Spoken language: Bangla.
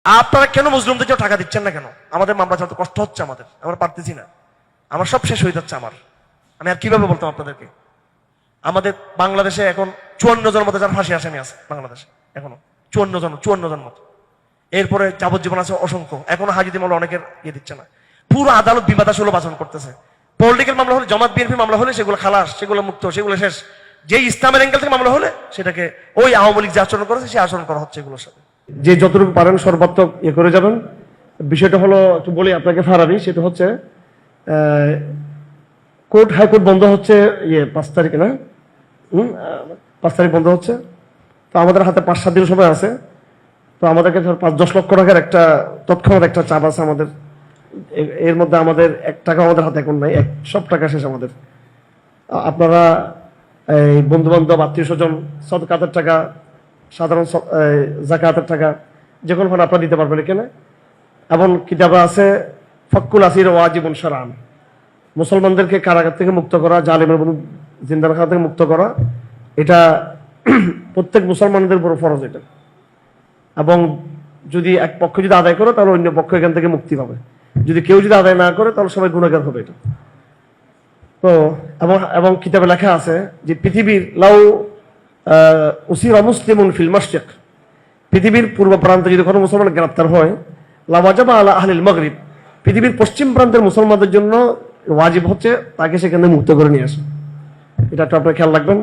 আপনারা কেন মুসলিমদের কেউ টাকা দিচ্ছেন না কেন? আমাদের মামলা চালাতে কষ্ট হচ্ছে, আমরা পারতেছি না, আমার সব শেষ হয়ে যাচ্ছে। আমি আর কিভাবে বলতাম আপনাদেরকে? আমাদের বাংলাদেশে এখন 54 জনের মতো যার ফাঁসি আসামি আছে বাংলাদেশে, এখনো 54 জন মতো। এরপরে যাবজ্জীবন আছে অসংখ্য, এখনো হাজিদি মামলা অনেকের দিচ্ছে না। পুরো আদালত বিবাদাসুলভ আচরণ করতেছে। পলিটিক্যাল মামলা হলে, জামাত বিএনপি মামলা হলে সেগুলো খালাস, সেগুলো মুক্ত, সেগুলো শেষ। যে ইসলামের অ্যাঙ্গেল থেকে মামলা হলে সেটাকে ওই আওয়ামী লীগ যে আচরণ করেছে সে আচরণ করা হচ্ছে এগুলোর সাথে। যে যতটুকু পারেন সর্বাত্মক করে যাবেন। বিষয়টা হলো, একটু বলি আপনাকে ফারাবি, সেটা হচ্ছে কোর্ট হাইকোর্ট বন্ধ হচ্ছে 5 তারিখে না, 5 তারিখ বন্ধ হচ্ছে। তো আমাদের হাতে 5-7 দিন সময় আছে। তো আমাদেরকে 5-10 লক্ষ টাকার একটা তৎক্ষণাৎ একটা চাপ আছে আমাদের। এর মধ্যে আমাদের 1 টাকা আমাদের হাতে এখন নাই, সব টাকা শেষ আমাদের। আপনারা এই বন্ধু বান্ধব, আত্মীয় স্বজন, সদকাতের টাকা, সাধারণ জাকাতের টাকা যে কোনো আপনারা দিতে পারবেন এখানে। এবং কিতাবে আছে ফক্কুল আসির ওয়াজিবুন শারআন, মুসলমানদেরকে কারাগার থেকে মুক্ত করা, জালিমের বন্ধু জিন্দাখানা থেকে মুক্ত করা, এটা প্রত্যেক মুসলমানদের উপর ফরজ এটা। এবং যদি এক পক্ষ যদি আদায় করে তাহলে অন্য পক্ষ এখান থেকে মুক্তি পাবে। যদি কেউ যদি আদায় না করে তাহলে সবাই গুনাহগার হবে এটা। তো এবং কিতাবে লেখা আছে যে পৃথিবীর লাউ উসিরা মুসলিমুন ফিল মাশরিক, পৃথিবীর পূর্ব প্রান্তে যদি কোনো মুসলমান গ্রেপ্তার হয়, লাওয়াজাবা আলা আহলিল মাগরিব, পৃথিবীর পশ্চিম প্রান্তের মুসলমানদের জন্য ওয়াজিব হচ্ছে তাকে সেখানে মুক্ত করে নিয়ে আসে। এটা একটু আপনারা খেয়াল রাখবেন।